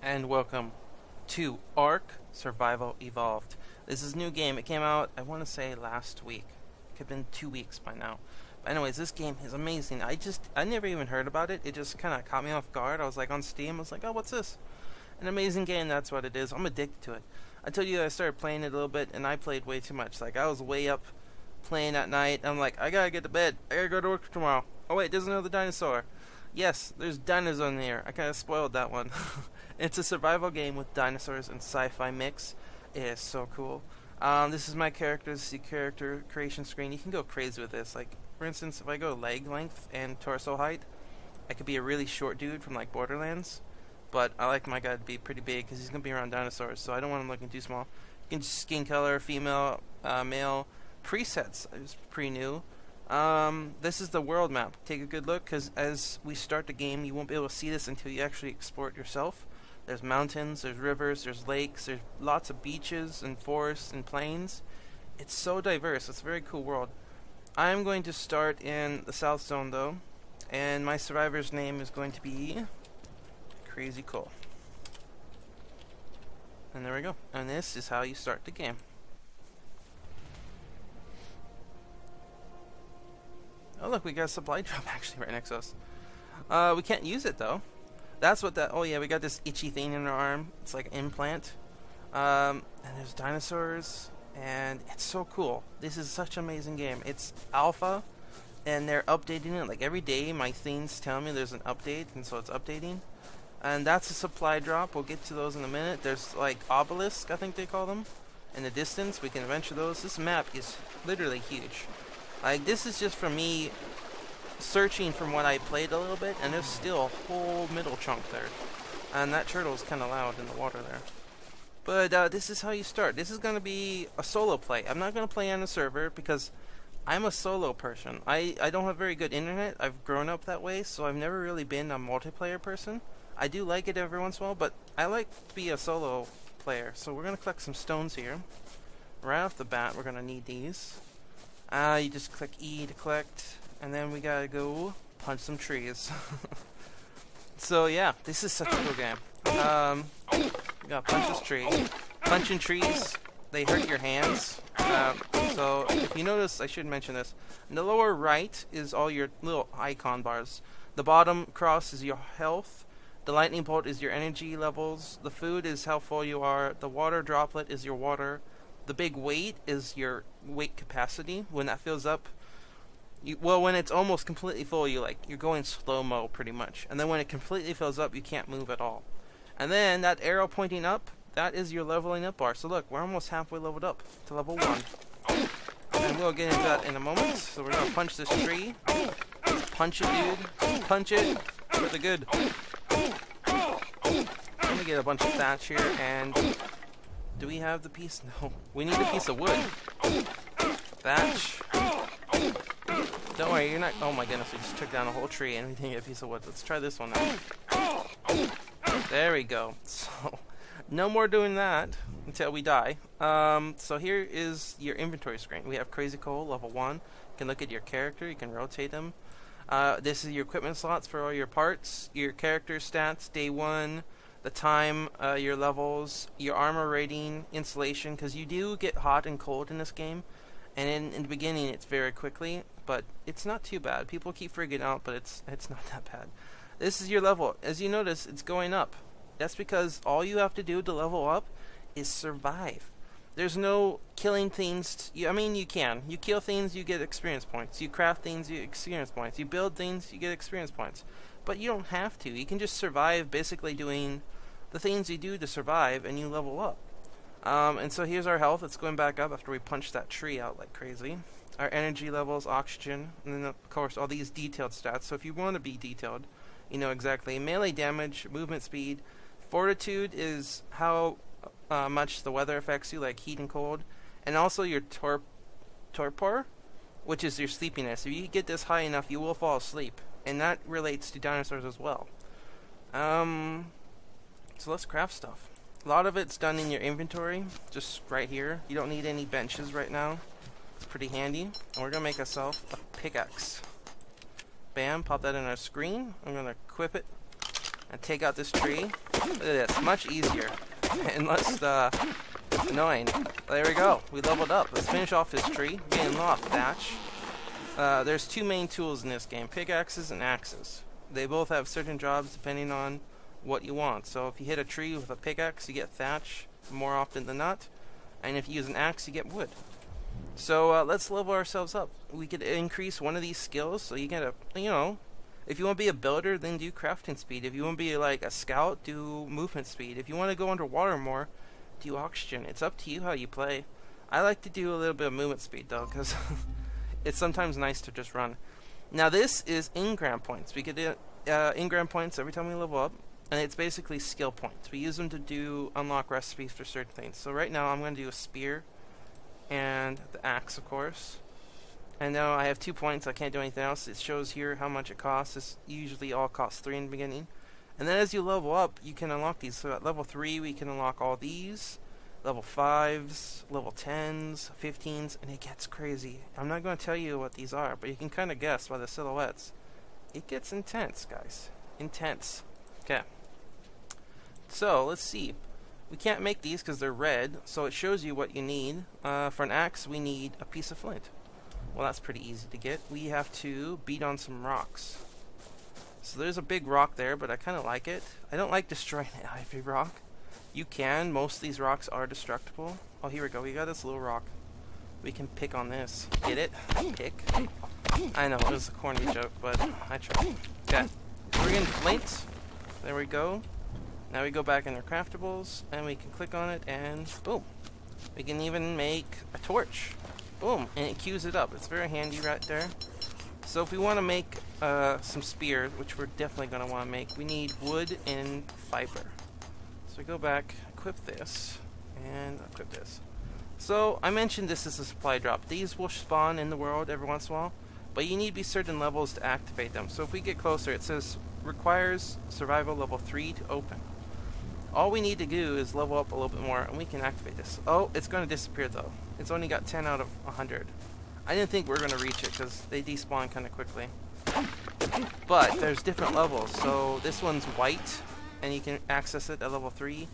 and welcome to Ark Survival Evolved. This is a new game. It came out, I want to say, last week. Could have been 2 weeks by now. But anyways, this game is amazing. I never even heard about it. It just kind of caught me off guard. I was like on Steam. I was like, oh, what's this? An amazing game, that's what it is. I'm addicted to it. I told you I started playing it a little bit, and I played way too much. Like, I was way up playing at night. I'm like, I gotta get to bed. I gotta go to work tomorrow. Oh, wait, there's another dinosaur. Yes, there's dinosaurs in here. I kind of spoiled that one. It's a survival game with dinosaurs and sci-fi mix. It is so cool. This is my character. This is the character creation screen. You can go crazy with this. Like, for instance, if I go leg length and torso height, I could be a really short dude from, like, Borderlands. But I like my guy to be pretty big because he's going to be around dinosaurs, so I don't want him looking too small. You can just skin color, female, male. Presets is pretty new. This is the world map. Take a good look, because as we start the game, you won't be able to see this until you actually explore it yourself. There's mountains, there's rivers, there's lakes, there's lots of beaches and forests and plains. It's so diverse. It's a very cool world. I'm going to start in the South Zone, though, and my survivor's name is going to be Crazy Cole. And there we go. And this is how you start the game. Oh look, we got a supply drop actually right next to us. We can't use it though. That's what that. Oh yeah, we got this itchy thing in our arm. It's like an implant. And there's dinosaurs, and it's so cool. This is such an amazing game. It's alpha, and they're updating it like every day. My things tell me there's an update, and so it's updating. And that's a supply drop. We'll get to those in a minute. There's like obelisks, I think they call them, in the distance. We can adventure those. This map is literally huge. Like, this is just for me searching from what I played a little bit, and there's still a whole middle chunk there. And that turtle's kind of loud in the water there. But this is how you start. This is going to be a solo play. I'm not going to play on a server because I'm a solo person. I don't have very good internet. I've grown up that way, so I've never really been a multiplayer person. I do like it every once in a while, but I like to be a solo player. So we're going to collect some stones here. Right off the bat, we're going to need these. You just click E to collect, and then we gotta go punch some trees. So yeah, this is such a cool game. We gotta punch this tree. Punching trees, they hurt your hands. So if you notice, I should mention this. In the lower right is all your little icon bars. The bottom cross is your health. The lightning bolt is your energy levels. The food is how full you are. The water droplet is your water. The big weight is your weight capacity. When that fills up, when it's almost completely full, you're going slow-mo pretty much. And then when it completely fills up, you can't move at all. And then that arrow pointing up, that is your leveling up bar. So look, we're almost halfway leveled up to level 1. And we'll get into that in a moment. So we're gonna punch this tree. Punch it, dude. Punch it for the good. Let me get a bunch of thatch here, and do we have the piece? No. We need a piece of wood. Thatch. Don't worry, you're not... Oh my goodness, we just took down a whole tree and we didn't get a piece of wood. Let's try this one out. There we go. So, no more doing that until we die. So here is your inventory screen. We have Crazy Cole, level 1. You can look at your character. You can rotate them. This is your equipment slots for all your parts. Your character stats, day 1. The time, your levels, your armor rating, insulation, because you do get hot and cold in this game, and in the beginning it's very quickly, but it's not too bad. People keep freaking out, but it's not that bad. This is your level. As you notice, it's going up. That's because all you have to do to level up is survive. There's no killing things. I mean, you can. You kill things, you get experience points. You craft things, you get experience points. You build things, you get experience points. But you don't have to. You can just survive basically doing the things you do to survive, and you level up. And so here's our health. It's going back up after we punch that tree out like crazy. Our energy levels, oxygen, and then of course all these detailed stats. So if you want to be detailed, you know exactly. Melee damage, movement speed. Fortitude is how much the weather affects you, like heat and cold. And also your torpor, which is your sleepiness. If you get this high enough, you will fall asleep. And that relates to dinosaurs as well. So let's craft stuff. A lot of it's done in your inventory, just right here. You don't need any benches right now. Pretty handy. And we're going to make ourselves a pickaxe. Bam, pop that in our screen. I'm going to equip it and take out this tree. Look at this, much easier and less annoying. There we go, we leveled up. Let's finish off this tree. We're getting a lot of thatch. There's two main tools in this game, pickaxes and axes. They both have certain jobs depending on what you want. So if you hit a tree with a pickaxe, you get thatch more often than not. And if you use an axe, you get wood. So let's level ourselves up. We could increase one of these skills. So you get a, you know, if you want to be a builder, then do crafting speed. If you want to be like a scout, do movement speed. If you want to go underwater more, do oxygen. It's up to you how you play. I like to do a little bit of movement speed though, because it's sometimes nice to just run. Now this is engram points. We get engram points every time we level up, and it's basically skill points. We use them to unlock recipes for certain things. So right now I'm going to do a spear and the axe, of course. And now I have 2 points. I can't do anything else. It shows here how much it costs. This usually all costs 3 in the beginning. And then as you level up, you can unlock these. So at level 3, we can unlock all these. Level 5s, level 10s, 15s, and it gets crazy. I'm not going to tell you what these are, but you can kind of guess by the silhouettes. It gets intense, guys. Intense. Okay. So, let's see. We can't make these because they're red, so it shows you what you need. For an axe, we need a piece of flint. Well, that's pretty easy to get. We have to beat on some rocks. So there's a big rock there, but I kind of like it. I don't like destroying every rock. You can. Most of these rocks are destructible. Oh, here we go. We got this little rock. We can pick on this. Get it? Pick. I know, it was a corny joke, but I tried. Okay. We're getting flint. There we go. Now we go back in our craftables, and we can click on it, and boom. We can even make a torch. Boom. And it queues it up. It's very handy right there. So if we want to make some spears, which we're definitely going to want to make, we need wood and fiber. So we go back, equip this, and equip this. So I mentioned this is a supply drop. These will spawn in the world every once in a while, but you need to be certain levels to activate them. So if we get closer, it says requires survival level 3 to open. All we need to do is level up a little bit more, and we can activate this. Oh, it's going to disappear though. It's only got 10 out of 100. I didn't think we were going to reach it because they despawn kind of quickly. But there's different levels. So this one's white, and you can access it at level 3.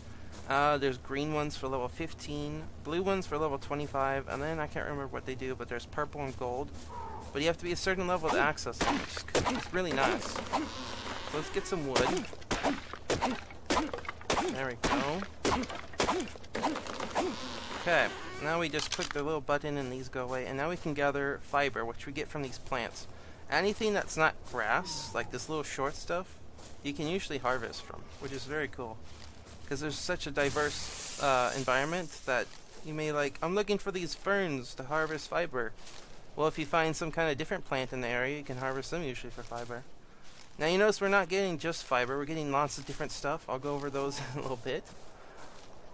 There's green ones for level 15, blue ones for level 25, and then I can't remember what they do, but there's purple and gold. But you have to be a certain level to access them, which is really nice. So let's get some wood. There we go. Okay, now we just click the little button and these go away, and now we can gather fiber, which we get from these plants. Anything that's not grass, like this little short stuff, you can usually harvest from, which is very cool. Because there's such a diverse environment that you may like, I'm looking for these ferns to harvest fiber. Well, if you find some kind of different plant in the area, you can harvest them usually for fiber. Now you notice we're not getting just fiber, we're getting lots of different stuff. I'll go over those in a little bit.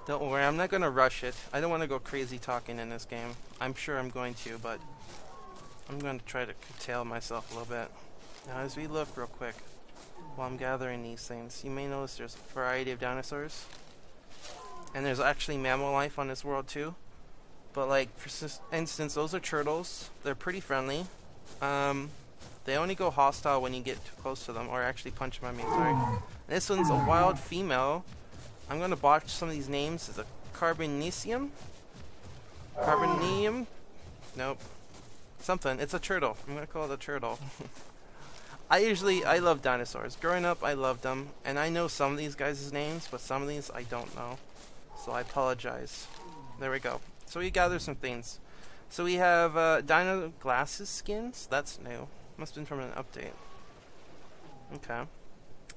Don't worry, I'm not going to rush it. I don't want to go crazy talking in this game. I'm sure I'm going to, but I'm going to try to curtail myself a little bit. Now as we look real quick, while I'm gathering these things, you may notice there's a variety of dinosaurs. And there's actually mammal life on this world too. But like, for instance, those are turtles. They're pretty friendly. They only go hostile when you get too close to them, or actually punch them, I mean, sorry. And this one's a wild female. I'm going to botch some of these names. It's a carbonicium? Carbonium? Nope. Something. It's a turtle. I'm going to call it a turtle. I love dinosaurs. Growing up, I loved them. And I know some of these guys' names, but some of these I don't know. So I apologize. There we go. So we gather some things. So we have dino glasses skins. That's new. Must have been from an update. Okay.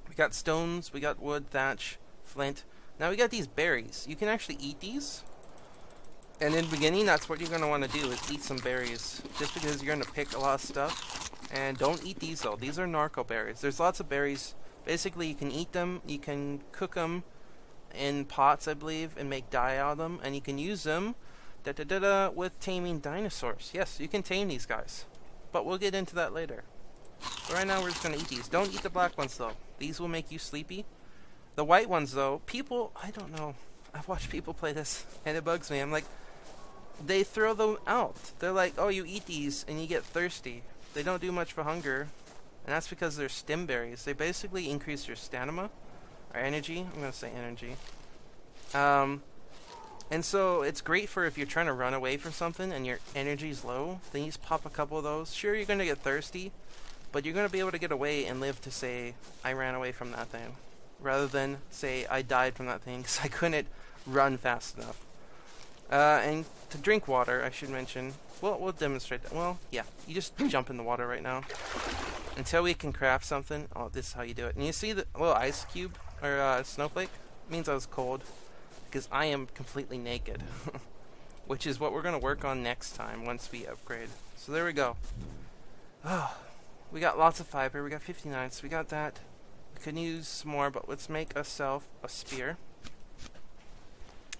We got stones. We got wood, thatch, flint. Now we got these berries. You can actually eat these. And in the beginning, that's what you're going to want to do, is eat some berries. Just because you're going to pick a lot of stuff. And don't eat these though. These are narco berries. There's lots of berries. Basically, you can eat them. You can cook them in pots, I believe, and make dye out of them. And you can use them with taming dinosaurs. Yes, you can tame these guys. But we'll get into that later. But right now, we're just going to eat these. Don't eat the black ones though. These will make you sleepy. The white ones though, people, I don't know. I've watched people play this, and it bugs me. I'm like, they throw them out. They're like, oh, you eat these, and you get thirsty. They don't do much for hunger, and that's because they're stem berries. They basically increase your stamina, or energy. I'm gonna say energy. And so it's great for if you're trying to run away from something and your energy's low. Then you just pop a couple of those. Sure, you're gonna get thirsty, but you're gonna be able to get away and live to say I ran away from that thing, rather than say I died from that thing because I couldn't run fast enough. And to drink water, I should mention. Well, we'll demonstrate that. Well, yeah, you just jump in the water right now until we can craft something. Oh, this is how you do it. And you see the little ice cube or snowflake? It means I was cold because I am completely naked, which is what we're gonna work on next time once we upgrade. So there we go. Oh, we got lots of fiber. We got 59, so we got that. We could use some more, but let's make ourselves a spear.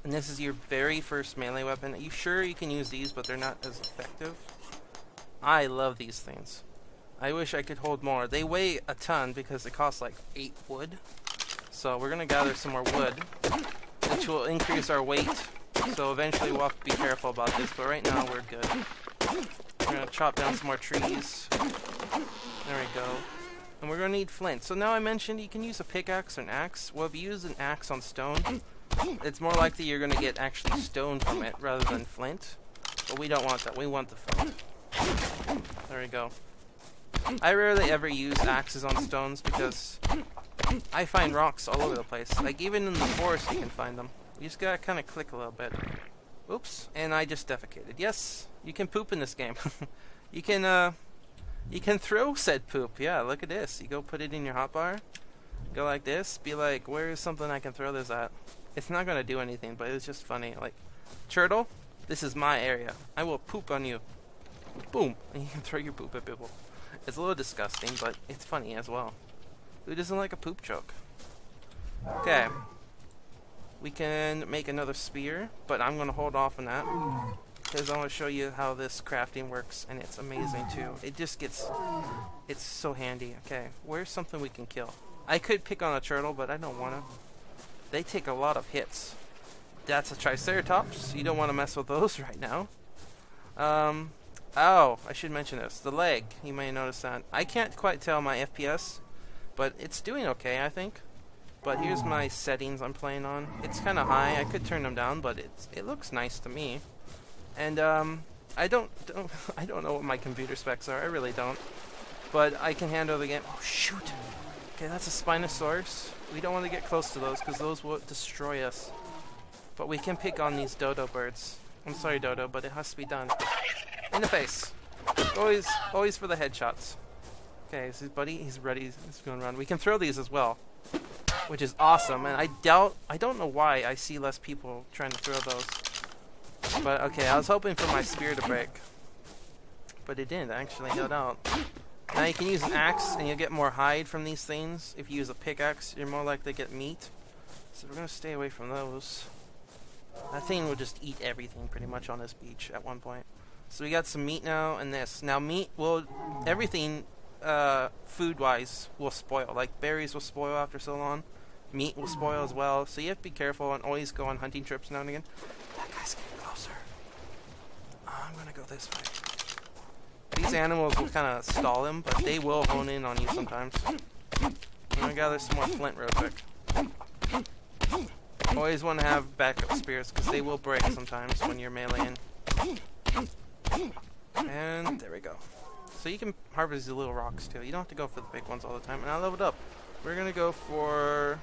And this is your very first melee weapon. Are you sure you can use these, but they're not as effective? I love these things. I wish I could hold more. They weigh a ton because they cost like 8 wood. So we're gonna gather some more wood, which will increase our weight. So eventually we'll have to be careful about this, but right now we're good. We're gonna chop down some more trees. There we go. And we're gonna need flint. So now I mentioned you can use a pickaxe or an axe. Well, if you use an axe on stone, it's more likely you're gonna get actually stone from it rather than flint. But we don't want that. We want the flint. There we go. I rarely ever use axes on stones because I find rocks all over the place. Like even in the forest you can find them. You just gotta kind of click a little bit. Oops, and I just defecated. Yes, you can poop in this game. You can throw said poop. Yeah, look at this. You go put it in your hotbar. Go like this. Be like, where is something I can throw this at? It's not gonna do anything, but it's just funny. Like, turtle, this is my area. I will poop on you. Boom, and you can throw your poop at people. It's a little disgusting, but it's funny as well. Who doesn't like a poop joke? Okay. We can make another spear, but I'm going to hold off on that because I want to show you how this crafting works, and it's amazing too. It just gets, it's so handy. Okay, where's something we can kill? I could pick on a turtle, but I don't want to. They take a lot of hits. That's a triceratops. You don't want to mess with those right now. Oh, I should mention this. The leg, you may notice that. I can't quite tell my FPS, but it's doing okay, I think. But here's my settings I'm playing on. It's kind of high. I could turn them down, but it looks nice to me. And I don't know what my computer specs are. I really don't. But I can handle the game. Oh shoot! Okay, that's a Spinosaurus. We don't want to get close to those because those will destroy us. But we can pick on these dodo birds. I'm sorry, Dodo, but it has to be done. In the face. Always for the headshots. Okay, is his buddy? He's ready. He's going to run. We can throw these as well, which is awesome. And I don't know why I see less people trying to throw those. But okay, I was hoping for my spear to break, but it didn't. I actually held out. Now you can use an axe, and you'll get more hide from these things. If you use a pickaxe, you're more likely to get meat. So we're gonna stay away from those. That thing will just eat everything pretty much on this beach at one point. So we got some meat now, and this. Now meat will, everything food-wise will spoil. Like berries will spoil after so long. Meat will spoil as well. So you have to be careful and always go on hunting trips now and again. That guy's getting closer. I'm gonna go this way. These animals will kind of stall him, but they will hone in on you sometimes. I'm gonna gather some more flint real quick. Always want to have backup spears because they will break sometimes when you're meleeing. And there we go. So you can harvest the little rocks too. You don't have to go for the big ones all the time. And I leveled up. We're gonna go for,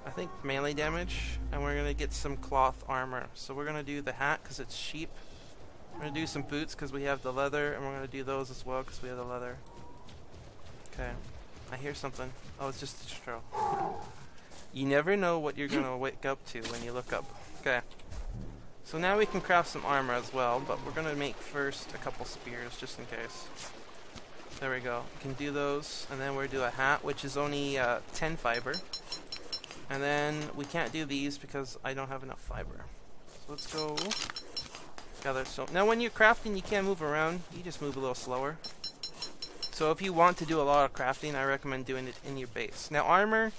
I think, melee damage, and we're gonna get some cloth armor. So we're gonna do the hat because it's cheap. We're gonna do some boots because we have the leather, and we're gonna do those as well because we have the leather. Okay, I hear something. Oh, it's just a troll. You never know what you're gonna wake up to when you look up. Okay. So now we can craft some armor as well, but we're gonna make first a couple spears just in case. There we go. We can do those, and then we'll do a hat, which is only 10 fiber. And then we can't do these because I don't have enough fiber. So let's go gather. So now when you're crafting, you can't move around. You just move a little slower. So if you want to do a lot of crafting, I recommend doing it in your base. Now armor,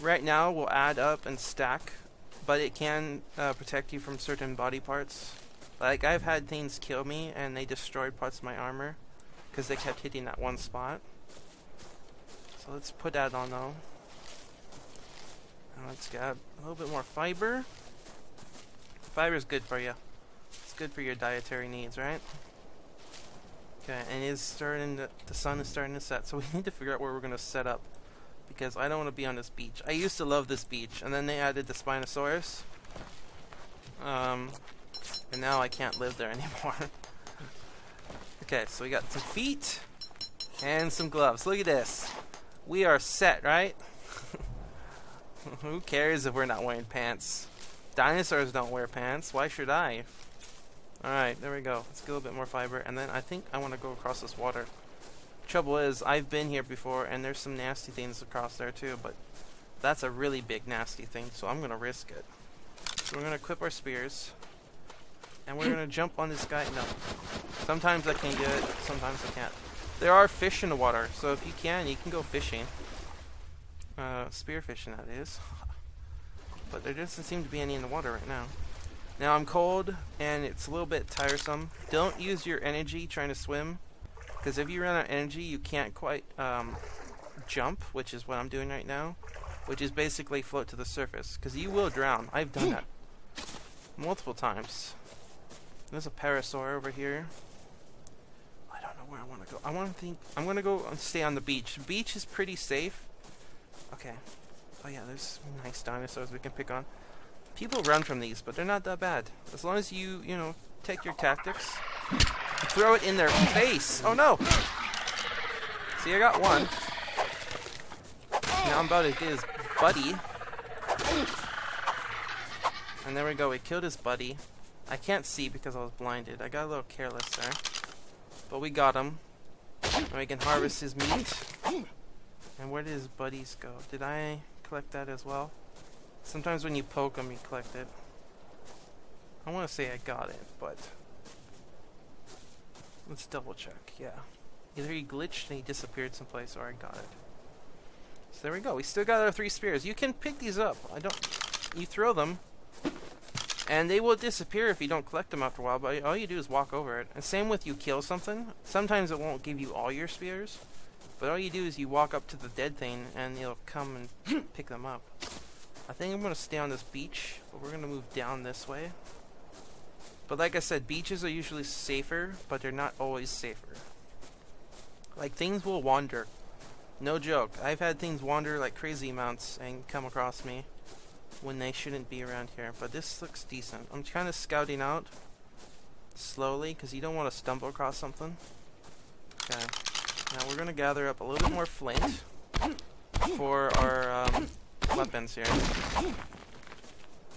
right now, will add up and stack, but it can protect you from certain body parts. Like, I've had things kill me, and they destroyed parts of my armor, because they kept hitting that one spot. So let's put that on, though. Let's grab a little bit more fiber. Fiber is good for you. It's good for your dietary needs, right? Okay, and it's starting to, the sun is starting to set, so we need to figure out where we're going to set up. Because I don't want to be on this beach. I used to love this beach, and then they added the Spinosaurus. And now I can't live there anymore. Okay, so we got some feet and some gloves. Look at this. We are set, right? Who cares if we're not wearing pants? Dinosaurs don't wear pants. Why should I? Alright, there we go. Let's get a little bit more fiber. And then I think I want to go across this water. Trouble is, I've been here before, and there's some nasty things across there too, but that's a really big nasty thing, so I'm going to risk it. So we're going to equip our spears. And we're going to jump on this guy. No. Sometimes I can do it, sometimes I can't. There are fish in the water, so if you can go fishing. Spear fishing, that is. But there doesn't seem to be any in the water right now. Now I'm cold, and it's a little bit tiresome. Don't use your energy trying to swim, because if you run out of energy, you can't quite jump, which is what I'm doing right now. Which is basically float to the surface, because you will drown. I've done that multiple times. There's a parasaur over here. I don't know where I want to go. I'm going to go and stay on the beach. The beach is pretty safe. Okay. Oh yeah, there's nice dinosaurs we can pick on. People run from these, but they're not that bad. As long as you know, take your tactics. Throw it in their face. Oh no! See, I got one. Now I'm about to get his buddy. And there we go, we killed his buddy. I can't see because I was blinded. I got a little careless there. But we got him. And we can harvest his meat. And where did his buddies go? Did I collect that as well? Sometimes when you poke them, you collect it. I want to say I got it, but let's double check. Yeah. Either he glitched and he disappeared someplace, or I got it. So there we go. We still got our 3 spears. You can pick these up. You throw them, and they will disappear if you don't collect them after a while, but all you do is walk over it. And same with you kill something. Sometimes it won't give you all your spears, but all you do is you walk up to the dead thing, and it'll come and pick them up. I think I'm going to stay on this beach, but we're going to move down this way. But like I said, beaches are usually safer, but they're not always safer. Like, things will wander. No joke. I've had things wander like crazy amounts and come across me when they shouldn't be around here. But this looks decent. I'm kind of scouting out slowly because you don't want to stumble across something. Okay. Now we're going to gather up a little bit more flint for our weapons here.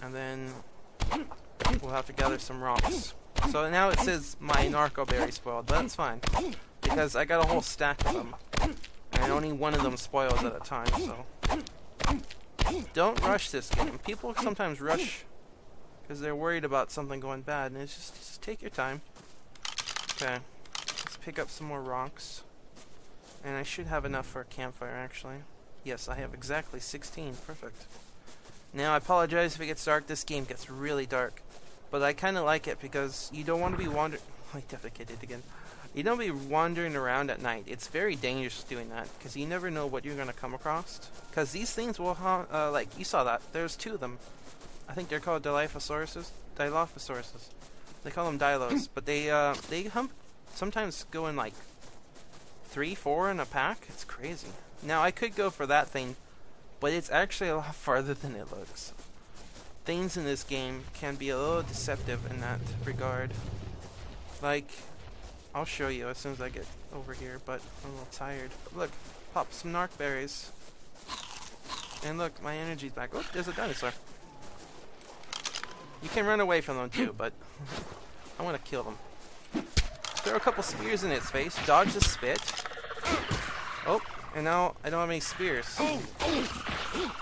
And then we'll have to gather some rocks. So now it says my narco berry spoiled, but that's fine. Because I got a whole stack of them. And only one of them spoils at a time, so don't rush this game. People sometimes rush because they're worried about something going bad, and it's just take your time. Okay, let's pick up some more rocks. And I should have enough for a campfire, actually. Yes, I have exactly 16. Perfect. Now, I apologize if it gets dark. This game gets really dark. But I kind of like it because you don't want to be wandering... I defecated again. You don't be wandering around at night. It's very dangerous doing that because you never know what you're going to come across. Because these things will like, you saw that. There's 2 of them. I think they're called Dilophosaurus. They call them Dilos. But they sometimes go in like 3, 4 in a pack. It's crazy. Now, I could go for that thing, but it's actually a lot farther than it looks. Things in this game can be a little deceptive in that regard. Like, I'll show you as soon as I get over here, but I'm a little tired. But look, pop some narc berries. And look, my energy's back. Oh, there's a dinosaur. You can run away from them too, but I want to kill them. Throw a couple spears in its face, dodge the spit. Oh, and now I don't have any spears.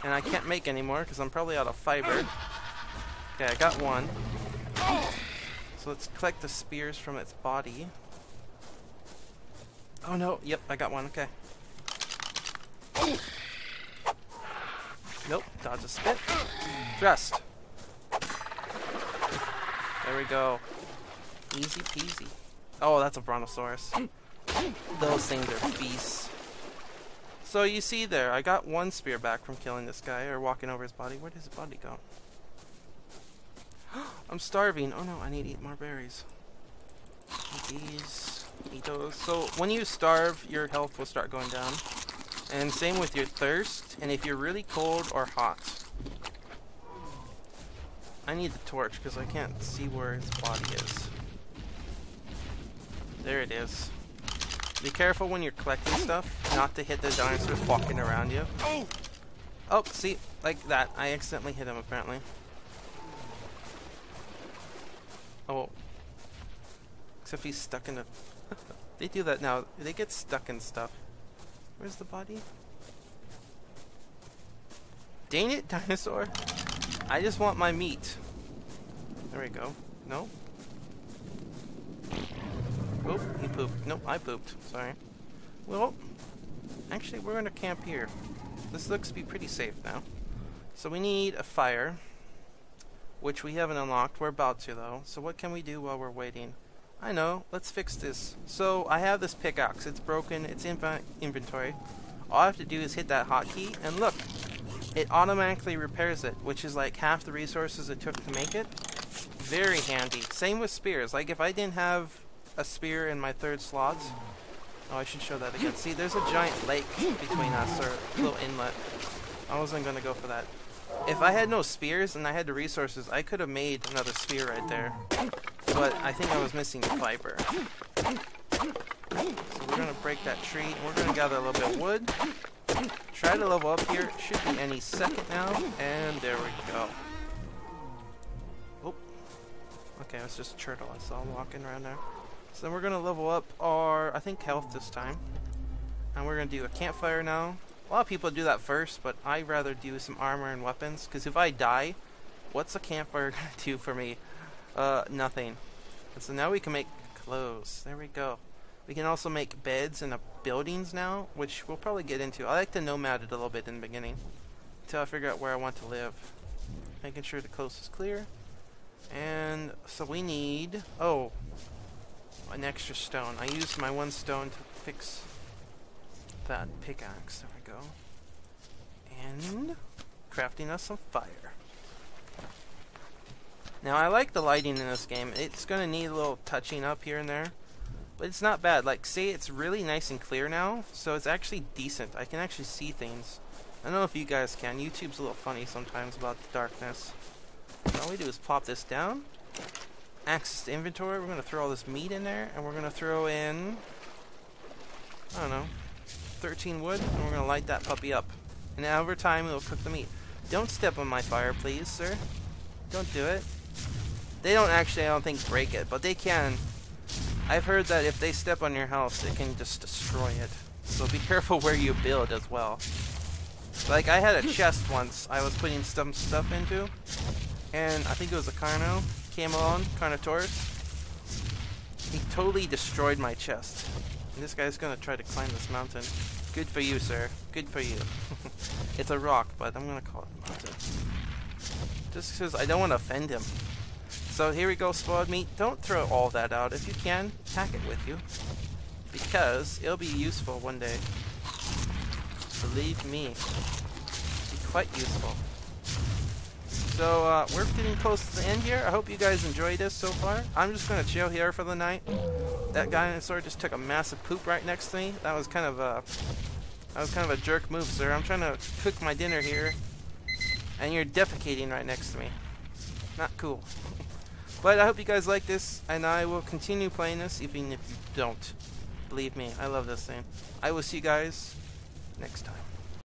And I can't make any more because I'm probably out of fiber. Okay, I got one. So let's collect the spears from its body. Oh no, yep, I got one, okay. Nope, dodge a spit. Thrust. There we go. Easy peasy. Oh, that's a brontosaurus. Those things are beasts. So you see there, I got one spear back from killing this guy, or walking over his body. Where does his body go? I'm starving. Oh no, I need to eat more berries. Eat these. Eat those. So when you starve, your health will start going down. And same with your thirst, and if you're really cold or hot. I need the torch because I can't see where his body is. There it is. Be careful when you're collecting stuff, not to hit the dinosaurs walking around you. Oh, see, like that. I accidentally hit him apparently. Oh. Except he's stuck in a... They do that now. They get stuck in stuff. Where's the body? Dang it, dinosaur. I just want my meat. There we go. No? Oh, he pooped. Nope, I pooped. Sorry. Well, actually, we're going to camp here. This looks to be pretty safe now. So we need a fire, which we haven't unlocked. We're about to, though. So what can we do while we're waiting? I know. Let's fix this. So I have this pickaxe. It's broken. It's in my inventory. All I have to do is hit that hotkey, and look, it automatically repairs it, which is like half the resources it took to make it. Very handy. Same with spears. Like if I didn't have a spear in my third slots. Oh, I should show that again. See, there's a giant lake between us, or a little inlet. I wasn't going to go for that. If I had no spears and I had the resources, I could have made another spear right there. But I think I was missing the fiber. So we're going to break that tree, and we're going to gather a little bit of wood. Try to level up here. It should be any second now. And there we go. Oh. Okay, it's just a turtle I saw walking around there. So then we're going to level up our, I think, health this time. And we're going to do a campfire now. A lot of people do that first, but I'd rather do some armor and weapons. Because if I die, what's a campfire going to do for me? Nothing. And so now we can make clothes. There we go. We can also make beds and buildings now, which we'll probably get into. I like to nomad it a little bit in the beginning, until I figure out where I want to live. Making sure the coast is clear. And so we need, oh, an extra stone. I used my one stone to fix that pickaxe. There we go. And crafting us some fire. Now I like the lighting in this game. It's going to need a little touching up here and there. But it's not bad. Like, see, it's really nice and clear now. So it's actually decent. I can actually see things. I don't know if you guys can. YouTube's a little funny sometimes about the darkness. All we do is plop this down. Access to inventory. We're going to throw all this meat in there. And we're going to throw in, I don't know, 13 wood. And we're going to light that puppy up. And over time, it'll cook the meat. Don't step on my fire, please, sir. Don't do it. They don't actually, I don't think, break it. But they can. I've heard that if they step on your house, it can just destroy it. So be careful where you build as well. Like, I had a chest once I was putting some stuff into. And I think it was a Carno. Came along, Carnotaurus. He totally destroyed my chest. And this guy's gonna try to climb this mountain. Good for you, sir. Good for you. It's a rock, but I'm gonna call it a mountain. Just because I don't want to offend him. So here we go, spoiled meat. Don't throw all that out. If you can, pack it with you. Because it'll be useful one day. Believe me. It'll be quite useful. So we're getting close to the end here. I hope you guys enjoyed this so far. I'm just going to chill here for the night. That dinosaur just took a massive poop right next to me. That was kind of a jerk move, sir. I'm trying to cook my dinner here. And you're defecating right next to me. Not cool. But I hope you guys like this, and I will continue playing this even if you don't. Believe me, I love this thing. I will see you guys next time.